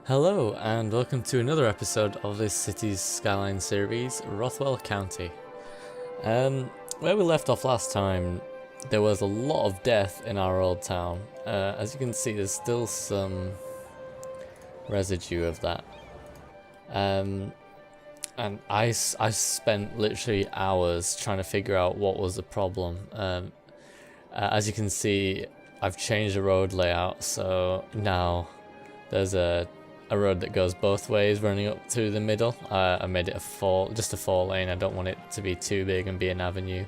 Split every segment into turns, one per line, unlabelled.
Hello and welcome to another episode of this city's Skyline series, Rothwell County. Where we left off last time, there was a lot of death in our old town. As you can see, there's still some residue of that. And I spent literally hours trying to figure out what was the problem. As you can see, I've changed the road layout, so now there's a road that goes both ways running up to the middle. I made it just a four lane. I don't want it to be too big and be an avenue.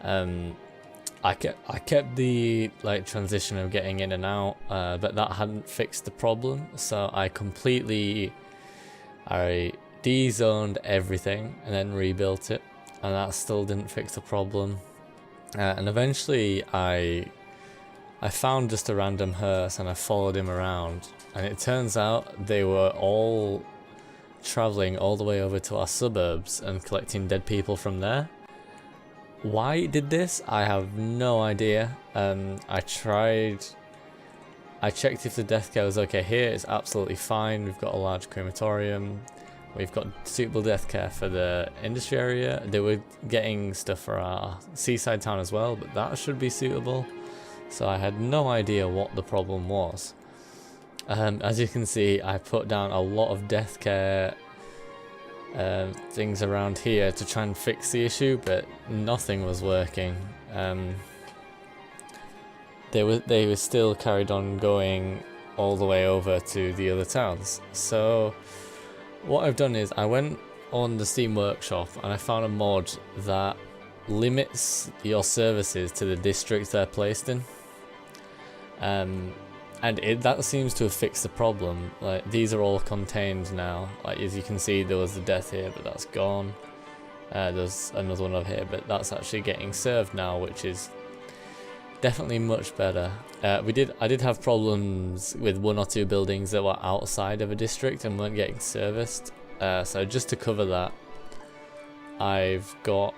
I kept the transition of getting in and out, but that hadn't fixed the problem. So I de-zoned everything and then rebuilt it, and that still didn't fix the problem. And eventually I found just a random hearse and I followed him around, and it turns out they were all traveling all the way over to our suburbs and collecting dead people from there. Why it did this, I have no idea. I checked if the death care was okay here. It's absolutely fine. We've got a large crematorium. We've got suitable death care for the industry area. They were getting stuff for our seaside town as well, but that should be suitable. So I had no idea what the problem was. As you can see, I put down a lot of death care things around here to try and fix the issue, but nothing was working. They were still carried on going all the way over to the other towns. So what I've done is I went on the Steam Workshop and I found a mod that limits your services to the district they're placed in. And that seems to have fixed the problem. Like, these are all contained now. Like, as you can see, there was the death here, but that's gone. There's another one over here, but that's actually getting served now, which is definitely much better. I did have problems with one or two buildings that were outside of a district and weren't getting serviced. So just to cover that, I've got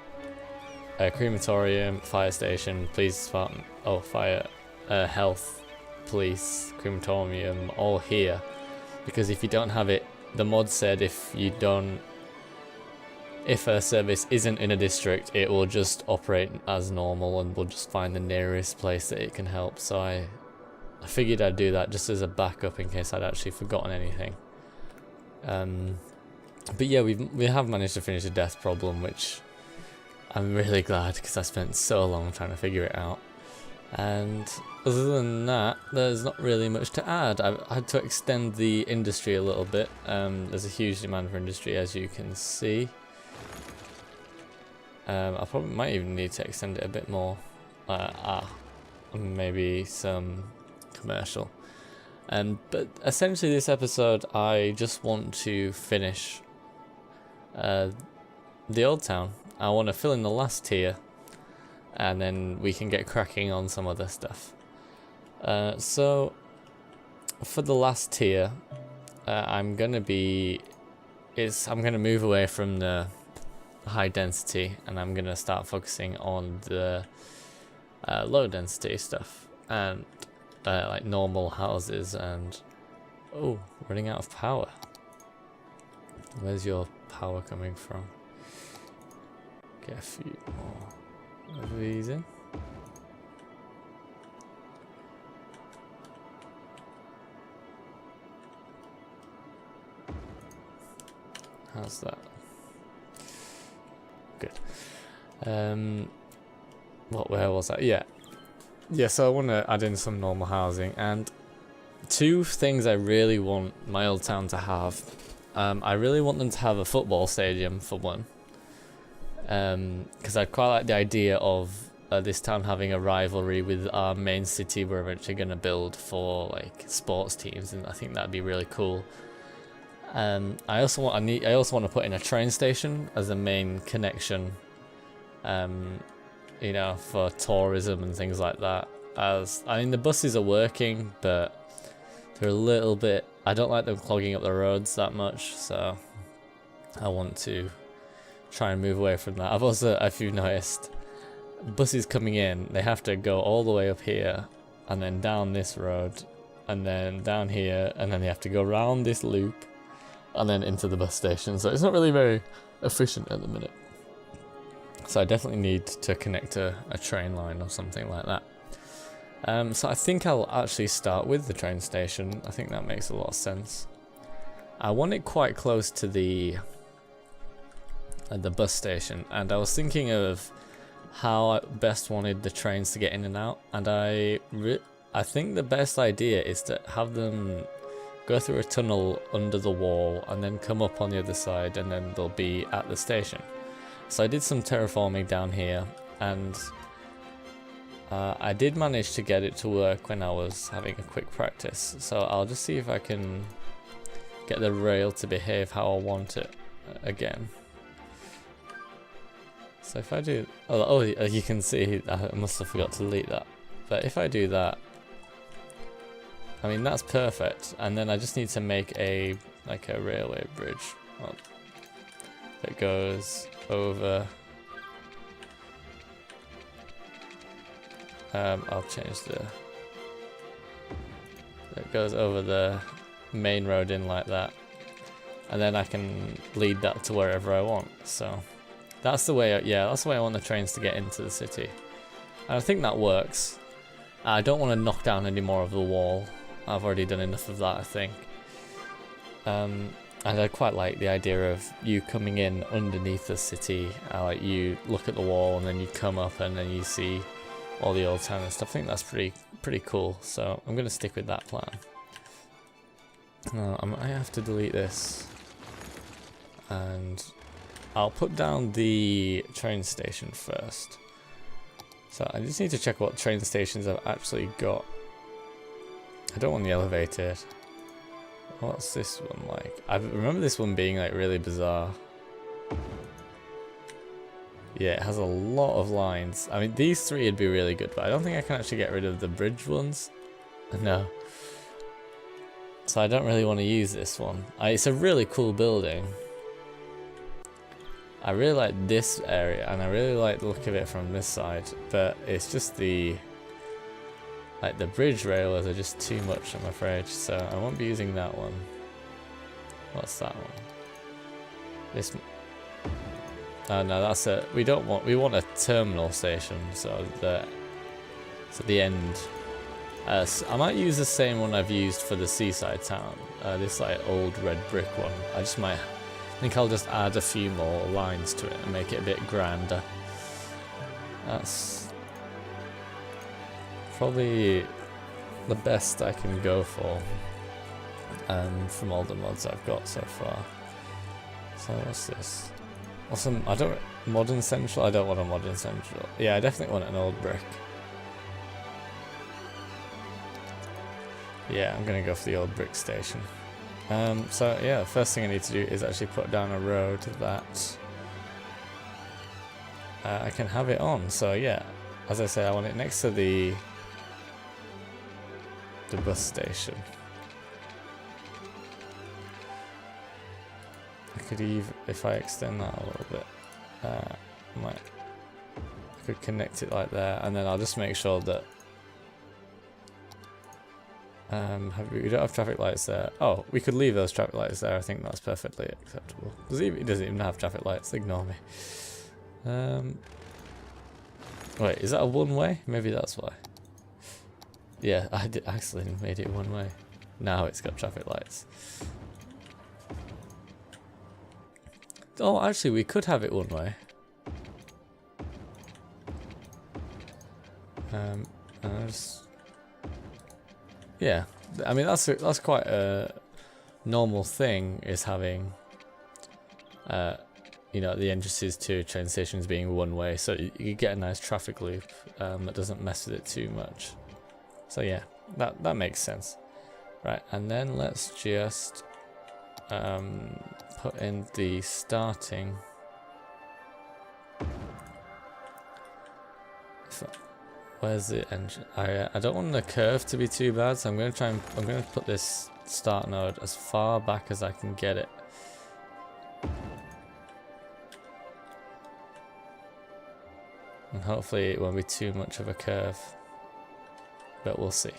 a crematorium, fire station, police department, health, police, crematorium, all here. Because if you don't have it, the mod said if a service isn't in a district, it will just operate as normal and we'll just find the nearest place that it can help. So I figured I'd do that just as a backup in case I'd actually forgotten anything. But yeah, we have managed to finish the death problem, which I'm really glad because I spent so long trying to figure it out. And other than that, there's not really much to add. I've had to extend the industry a little bit. There's a huge demand for industry, as you can see. I probably might even need to extend it a bit more. Maybe some commercial. But essentially this episode, I just want to finish the old town. I want to fill in the last tier, and then we can get cracking on some other stuff. So for the last tier, I'm gonna move away from the high density, and I'm gonna start focusing on the low density stuff, and like normal houses. And running out of power. Where's your power coming from? Get a few more of these in. How's that? Good. Where was that? Yeah, so I want to add in some normal housing, and two things I really want my old town to have. I really want them to have a football stadium, for one, because I'd quite like the idea of this town having a rivalry with our main city we're eventually going to build for like sports teams, and I think that'd be really cool. I also want to put in a train station as a main connection, for tourism and things like that. The buses are working, but they're a little bit. I don't like them clogging up the roads that much, so I want to try and move away from that. I've also, if you've noticed, buses coming in, they have to go all the way up here and then down this road and then down here, and then they have to go around this loop and then into the bus station. So it's not really very efficient at the minute. So I definitely need to connect a train line or something like that. So I think I'll actually start with the train station. I think that makes a lot of sense. I want it quite close to the bus station, and I was thinking of how I best wanted the trains to get in and out, and I think the best idea is to have them go through a tunnel under the wall and then come up on the other side, and then they'll be at the station. So I did some terraforming down here, and I did manage to get it to work when I was having a quick practice. So I'll just see if I can get the rail to behave how I want it again. So if I do, oh, you can see I must have forgot to delete that. But if I do that, I mean that's perfect. And then I just need to make a railway bridge that goes over. I'll change that goes over the main road in like that, and then I can lead that to wherever I want. So that's the way. That's the way I want the trains to get into the city, and I think that works. I don't want to knock down any more of the wall. I've already done enough of that, I think. And I quite like the idea of you coming in underneath the city. Like you look at the wall and then you come up and then you see all the old town and stuff. I think that's pretty cool. So I'm gonna stick with that plan. I have to delete this, and I'll put down the train station first. So I just need to check what train stations I've actually got. I don't want the elevated. What's this one like? I remember this one being like really bizarre. Yeah, it has a lot of lines. I mean, these three would be really good, but I don't think I can actually get rid of the bridge ones. No. So I don't really want to use this one. It's a really cool building. I really like this area, and I really like the look of it from this side, but it's just the bridge railers are just too much, I'm afraid, so I won't be using that one. What's that one? This. No, that's it. We want a terminal station, so the end. So I might use the same one I've used for the seaside town. This like old red brick one. I think I'll just add a few more lines to it and make it a bit grander. That's probably the best I can go for from all the mods I've got so far. So what's this? Awesome. Modern central. I don't want a modern central. Yeah, I definitely want an old brick. Yeah, I'm gonna go for the old brick station. So yeah, the first thing I need to do is actually put down a road that I can have it on. So yeah, as I say, I want it next to the bus station. I could even, if I extend that a little bit, I could connect it like there, and then I'll just make sure that we don't have traffic lights there. Oh, we could leave those traffic lights there. I think that's perfectly acceptable. It doesn't even have traffic lights. Ignore me. Wait, is that a one-way? Maybe that's why. Yeah, I accidentally made it one way. Now it's got traffic lights. Oh, actually, we could have it one way. Yeah, I mean that's quite a normal thing, is having you know, the entrances to train stations being one way, so you get a nice traffic loop that doesn't mess with it too much. So yeah, that makes sense. Right, and then let's just put in the starting. Where's the engine? I don't want the curve to be too bad, so I'm gonna put this start node as far back as I can get it. And hopefully it won't be too much of a curve, but we'll see.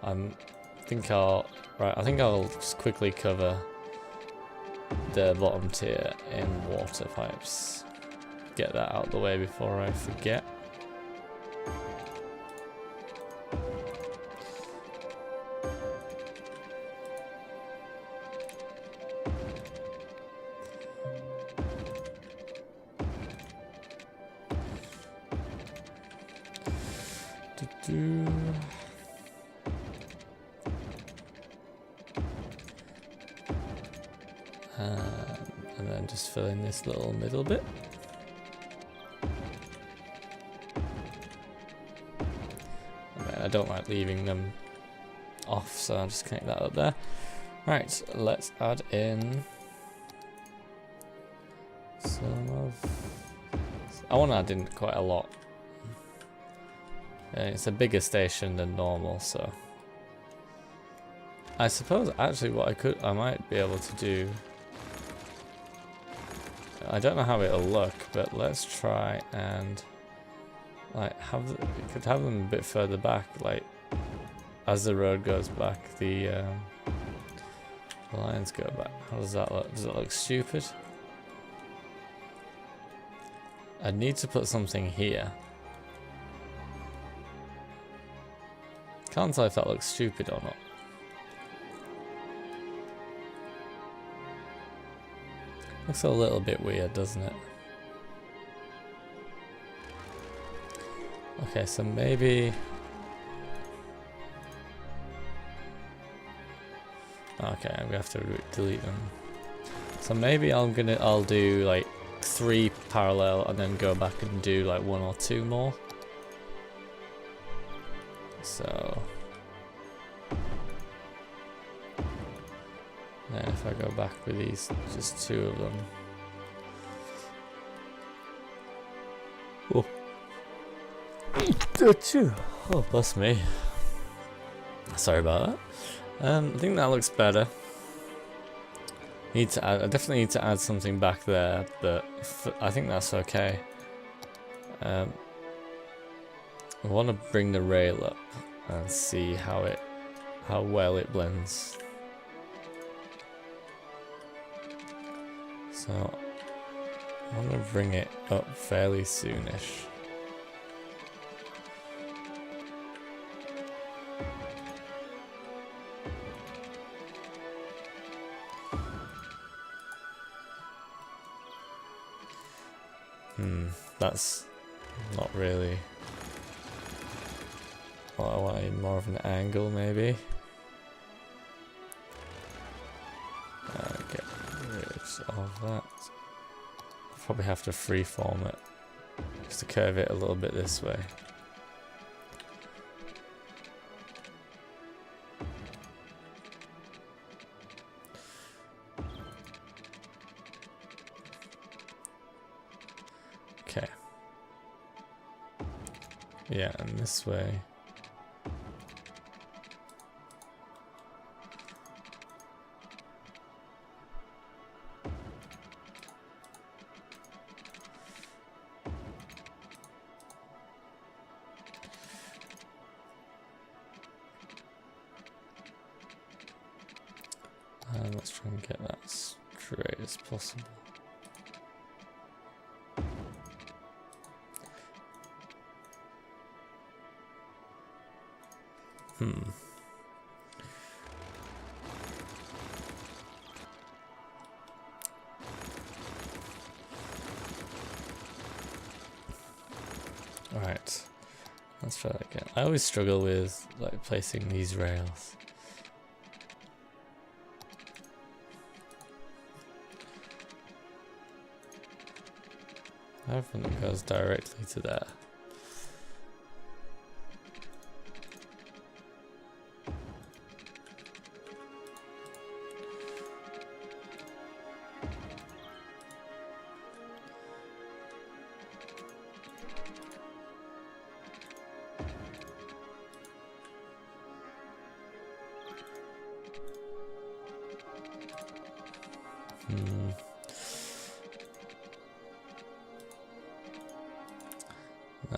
I think I'll just quickly cover the bottom tier in water pipes. Get that out of the way before I forget. And then just fill in this little middle bit. I don't like leaving them off, so I'll just connect that up there. Right, let's add in some of... I want to add in quite a lot. It's a bigger station than normal, so... I suppose actually what I might be able to do... I don't know how it'll look, but let's try and... like we could have them a bit further back, like as the road goes back, the lines go back. How does that look? Does it look stupid? I'd need to put something here. Can't tell if that looks stupid or not. Looks a little bit weird, doesn't it? Okay, so maybe... okay, we have to delete them. So maybe I'll do like 3 parallel and then go back and do like 1 or 2 more. So... then if I go back with these, just 2 of them. Oh. Oh, bless me. Sorry about that. I think that looks better. I definitely need to add something back there, but I think that's okay. I want to bring the rail up and see how well it blends. So I want to bring it up fairly soonish. That's not really what I wanted. More of an angle, maybe. Get rid of that. Probably have to freeform it just to curve it a little bit this way. Okay. Yeah, and this way. And let's try and get that straight as possible. Alright, let's try that again. I always struggle with like placing these rails. Everything goes directly to there.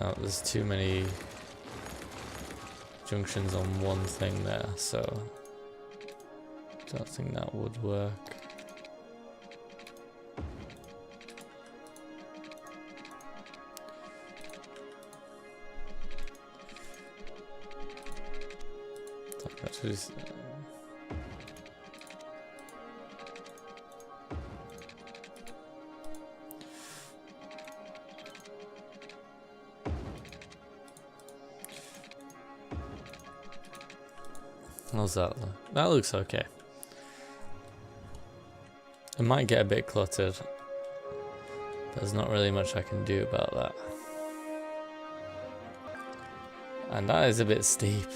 No, there's too many. junctions on one thing there, so don't think that would work. How's that look? That looks okay. It might get a bit cluttered. There's not really much I can do about that. And that is a bit steep.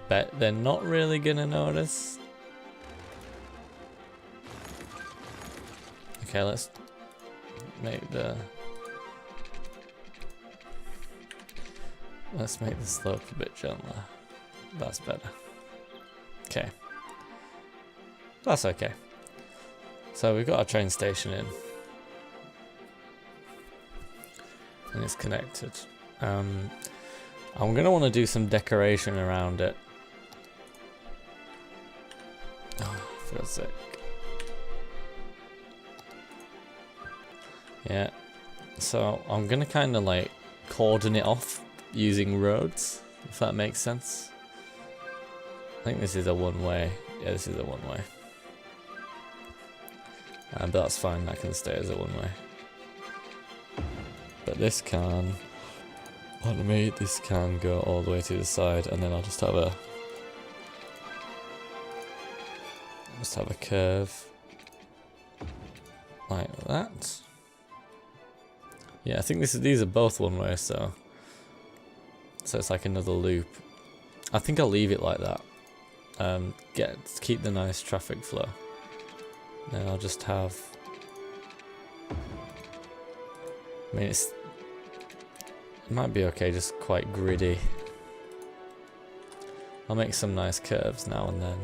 Bet they're not really gonna notice. Okay, let's make the slope a bit gentler. That's better. Okay. That's okay. So we've got our train station in. And it's connected. I'm gonna want to do some decoration around it. Oh, for God's sake. Yeah. So I'm gonna kind of like cordon it off using roads, if that makes sense. I think this is a one-way. Yeah, this is a one-way. But that's fine, that can stay as a one-way. But this can, pardon me, this can go all the way to the side, and then I'll just have a curve like that. Yeah, I think these are both one-way, so it's like another loop. I think I'll leave it like that. Keep the nice traffic flow. Then I'll just have. I mean, it might be okay, just quite gritty. I'll make some nice curves now and then.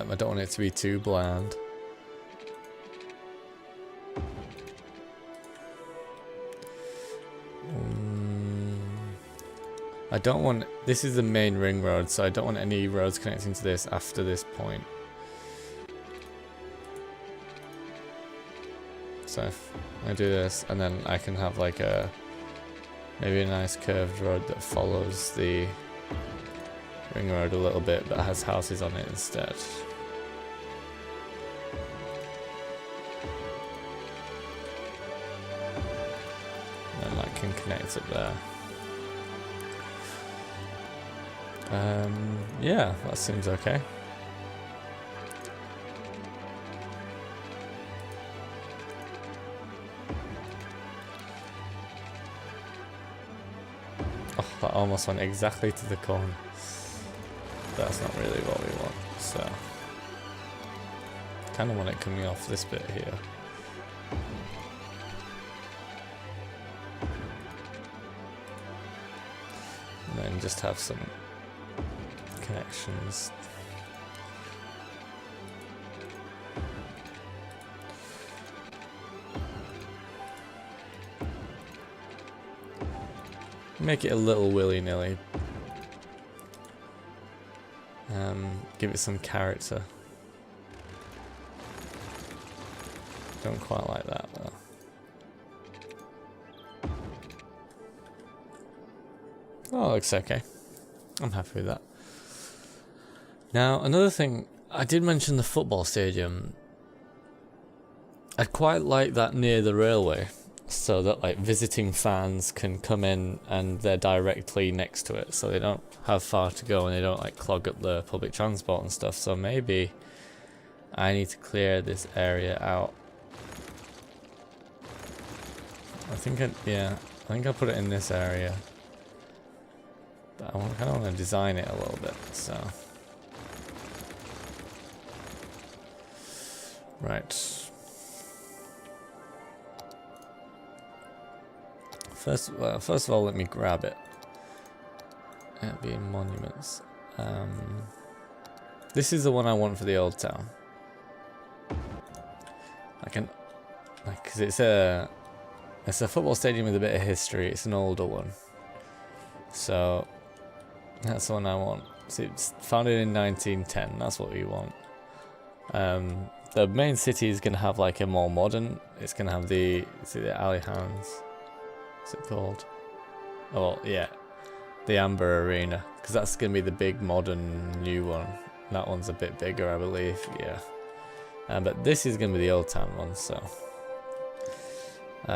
I don't want it to be too bland. I don't want, this is the main ring road, so I don't want any roads connecting to this after this point. So if I do this, and then I can have like maybe a nice curved road that follows the ring road a little bit, but has houses on it instead. And that can connect up there. Yeah, that seems okay. Oh, that almost went exactly to the corner. That's not really what we want, so kind of want it coming off this bit here. And then just have some connections. Make it a little willy-nilly. Give it some character. Don't quite like that though. Oh, looks okay. I'm happy with that. Now, another thing, I did mention the football stadium. I'd quite like that near the railway, so that like visiting fans can come in and they're directly next to it, so they don't have far to go and they don't like clog up the public transport and stuff. So maybe I need to clear this area out. I think I'll put it in this area. But I kind of want to design it a little bit, so. Right. First of all, let me grab it. It being monuments. This is the one I want for the old town. I can, like, cause it's a football stadium with a bit of history. It's an older one, so That's the one I want. So it's founded in 1910. That's what we want. The main city is going to have like a more modern. It's going to have the Alihans. What's it called? Oh yeah, the Amber Arena, because that's going to be the big modern new one. That one's a bit bigger, I believe. Yeah. But this is going to be the old town one. So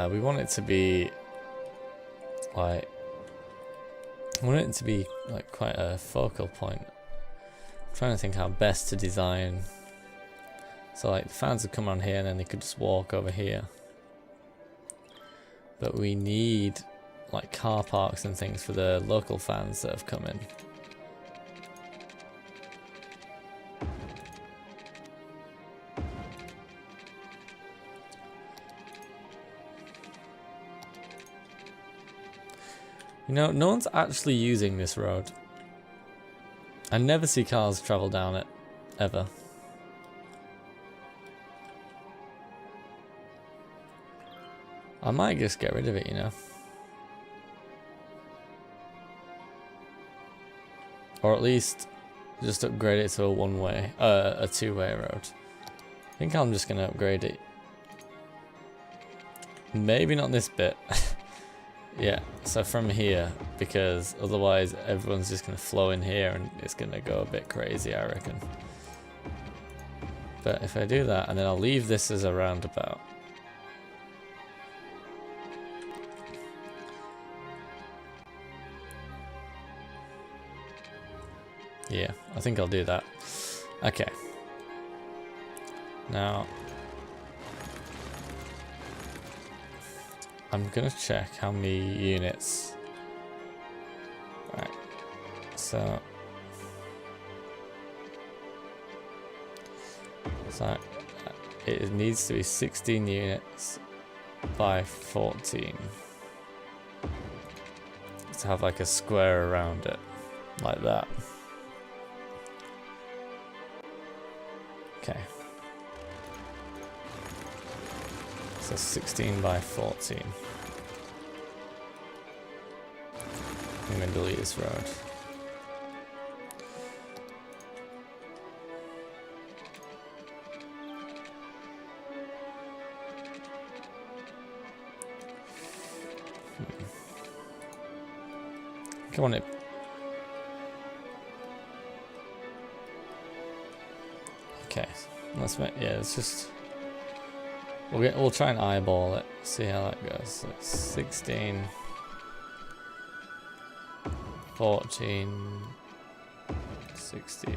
we want it to be like. I want it to be like quite a focal point. I'm trying to think how best to design. So like the fans would come on here and then they could just walk over here. But we need like car parks and things for the local fans that have come in. You know, no one's actually using this road. I never see cars travel down it, ever. I might just get rid of it, you know. Or at least just upgrade it to a one-way, a two-way road. I think I'm just gonna upgrade it. Maybe not this bit. Yeah, so from here, because otherwise everyone's just gonna flow in here and it's gonna go a bit crazy, I reckon. But if I do that, and then I'll leave this as a roundabout. Yeah, I think I'll do that. Okay. Now, I'm gonna check how many units. Right. So it needs to be 16 units by 14 to have like a square around it, like that. Okay. So 16 by 14. I'm going to delete this road. Come on, it. Okay, let's make, yeah, let's just, we'll try and eyeball it, see how that goes. So it's 16, 14, 16.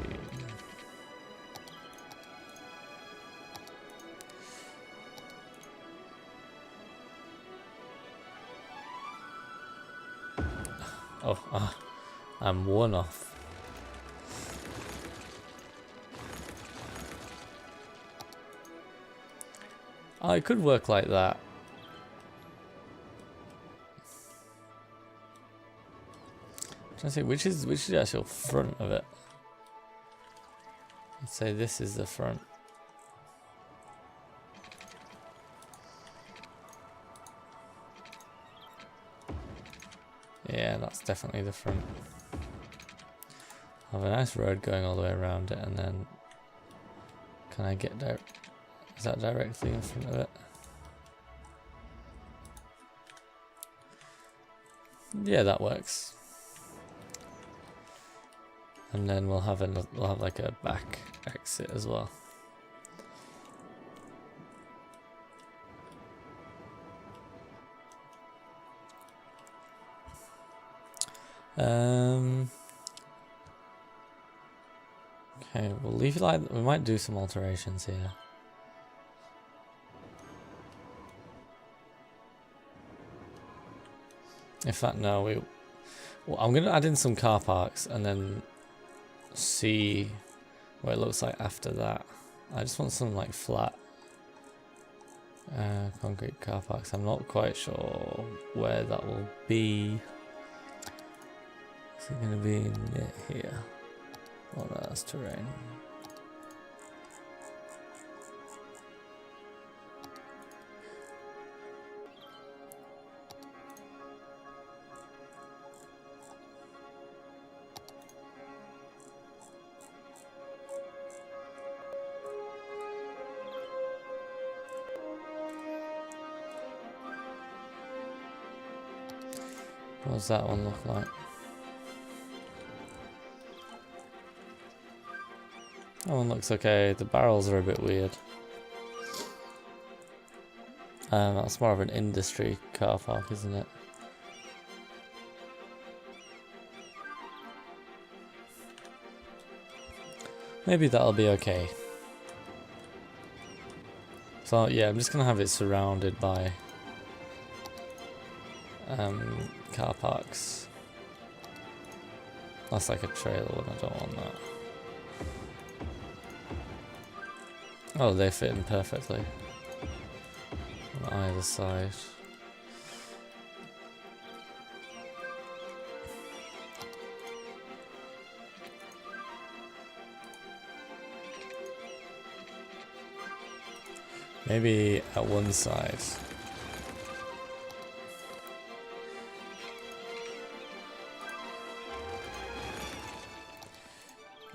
Oh, I'm one off. Oh, it could work like that. I'm trying to see which is the actual front of it. Let's say this is the front. Yeah, that's definitely the front. I have a nice road going all the way around it, and then can I get there? Is that directly in front of it? Yeah, that works. And then we'll have like a back exit as well. Okay, we'll leave it like, we might do some alterations here. In fact, no, well, I'm gonna add in some car parks and then see what it looks like after that. I just want some like flat concrete car parks. I'm not quite sure where that will be. Is it gonna be near here? Oh no, that's terrain. What does that one look like? That one looks okay. The barrels are a bit weird. That's more of an industry car park, isn't it? Maybe that'll be okay. So yeah, I'm just gonna have it surrounded by car parks. That's like a trailer one, I don't want that. Oh, they fit in perfectly on either side. Maybe at one side.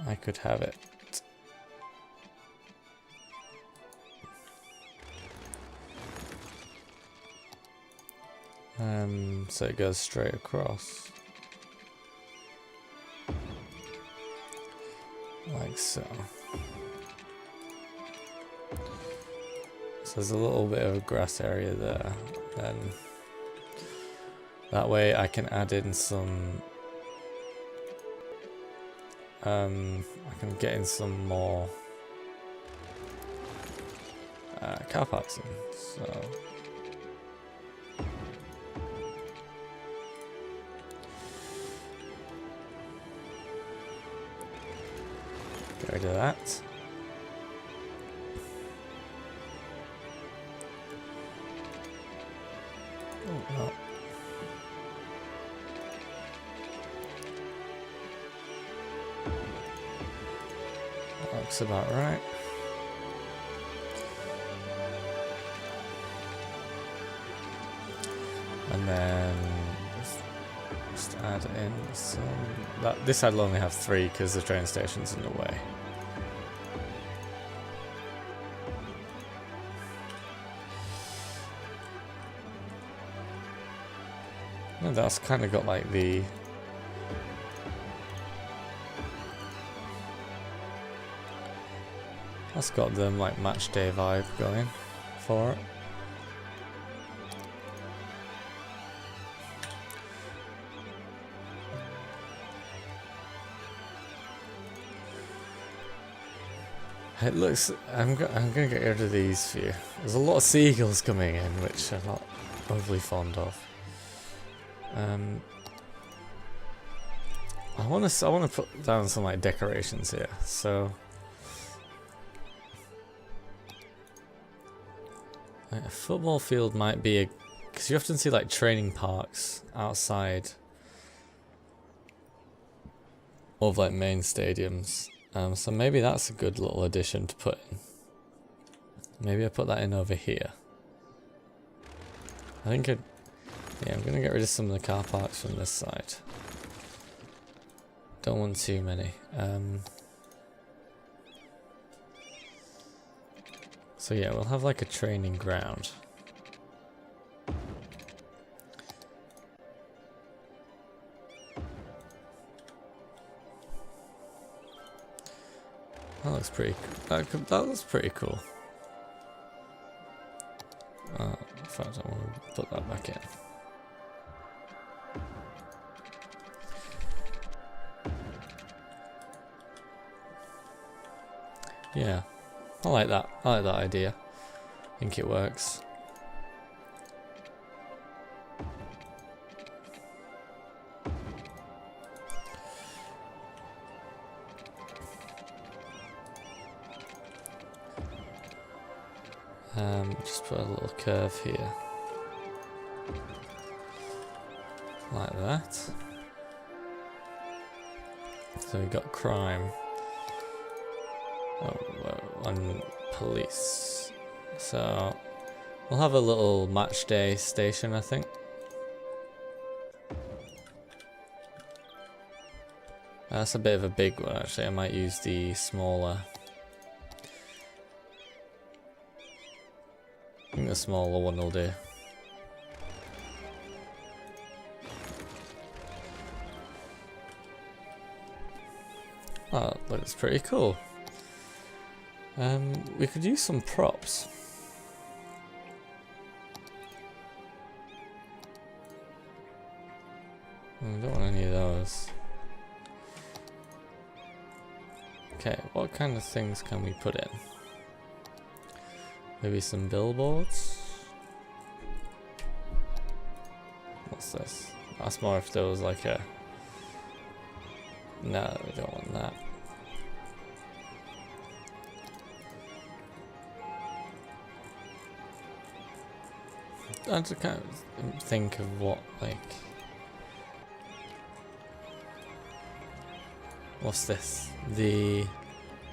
I could have it. So it goes straight across. Like so. So there's a little bit of a grass area there. Then that way I can add in some I can get in some more car parks in. So get rid of that. Oh, no. That looks about right. And then just add in some. This I'd only have 3 because the train station's in the way. And that's kind of got like the that's got them like match day vibe going for it. It looks. I'm gonna get rid of these few. There's a lot of seagulls coming in, which I'm not overly fond of. I want to put down some like decorations here. So like, a football field might be because you often see like training parks outside of like main stadiums. So maybe that's a good little addition to put in. Maybe I put that in over here. I think yeah, I'm gonna get rid of some of the car parks from this side. Don't want too many. So yeah, we'll have like a training ground. That looks pretty. That looks pretty cool. In fact, I want to put that back in. Yeah, I like that. I like that idea. I think it works. Just put a little curve here. Like that. So we got crime. And police. So we'll have a little match day station, I think. That's a bit of a big one, actually. I might use the smaller. I think the smaller one will do. Oh, that looks pretty cool. We could use some props. I don't want any of those. Okay, what kind of things can we put in? Maybe some billboards? What's this? That's more if there was like a... No, we don't want that. I just can't think of what, like... What's this? The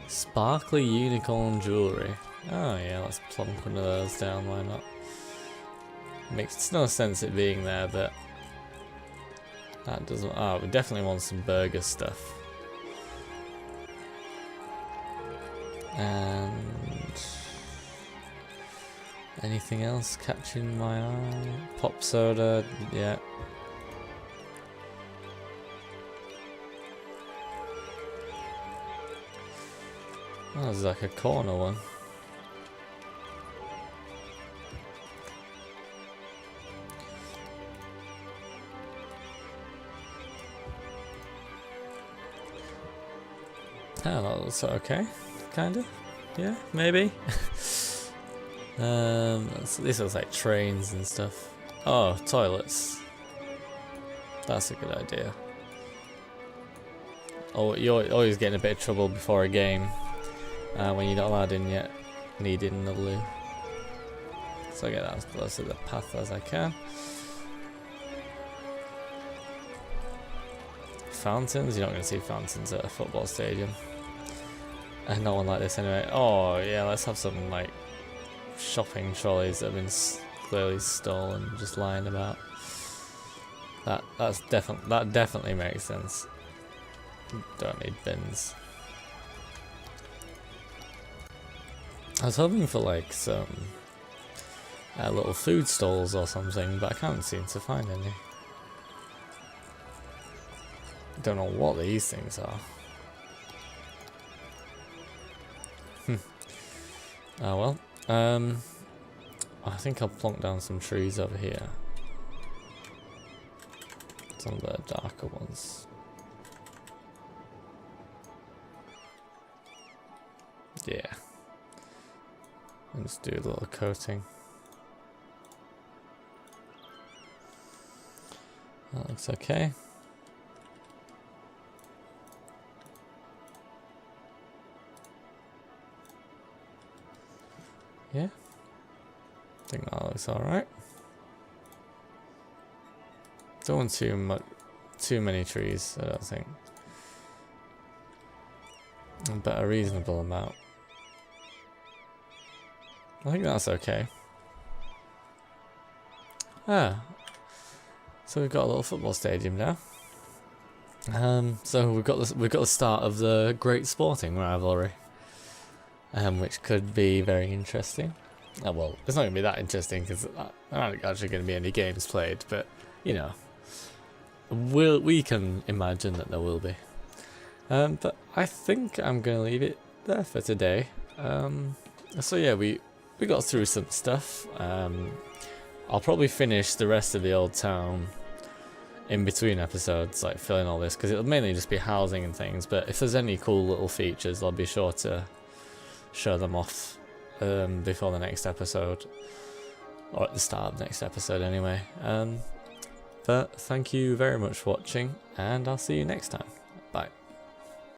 sparkly unicorn jewellery. Oh yeah, let's plonk one of those down, why not? Makes no sense it being there, but... That doesn't... Oh, we definitely want some burger stuff. And... Anything else catching my eye? Pop soda, yeah. Oh, there's like a corner one. Oh, that looks okay, kinda. Yeah, maybe. This looks like trains and stuff. Oh, toilets. That's a good idea. Oh, you're always getting a bit of trouble before a game when you're not allowed in yet, needing the loo. So I get that as close to the path as I can. Fountains? You're not going to see fountains at a football stadium. And not one like this anyway. Oh yeah, let's have some like shopping trolleys that have been clearly stolen, just lying about. That definitely makes sense. Don't need bins. I was hoping for like some little food stalls or something, but I can't seem to find any. Don't know what these things are. Oh well. I think I'll plonk down some trees over here. Some of the darker ones. Yeah. Let's do a little coating. That looks okay. Yeah, I think that looks alright. Don't want too many trees, I don't think. But a reasonable amount. I think that's okay. Ah, so we've got a little football stadium now. So we've got the start of the great sporting rivalry. Which could be very interesting. Oh, well, it's not going to be that interesting because there aren't actually going to be any games played, but, you know, we can imagine that there will be. But I think I'm going to leave it there for today. So yeah, we got through some stuff. I'll probably finish the rest of the old town in between episodes, like filling all this, because it'll mainly just be housing and things, but if there's any cool little features, I'll be sure to show them off before the next episode, or at the start of the next episode anyway. But thank you very much for watching, and I'll see you next time.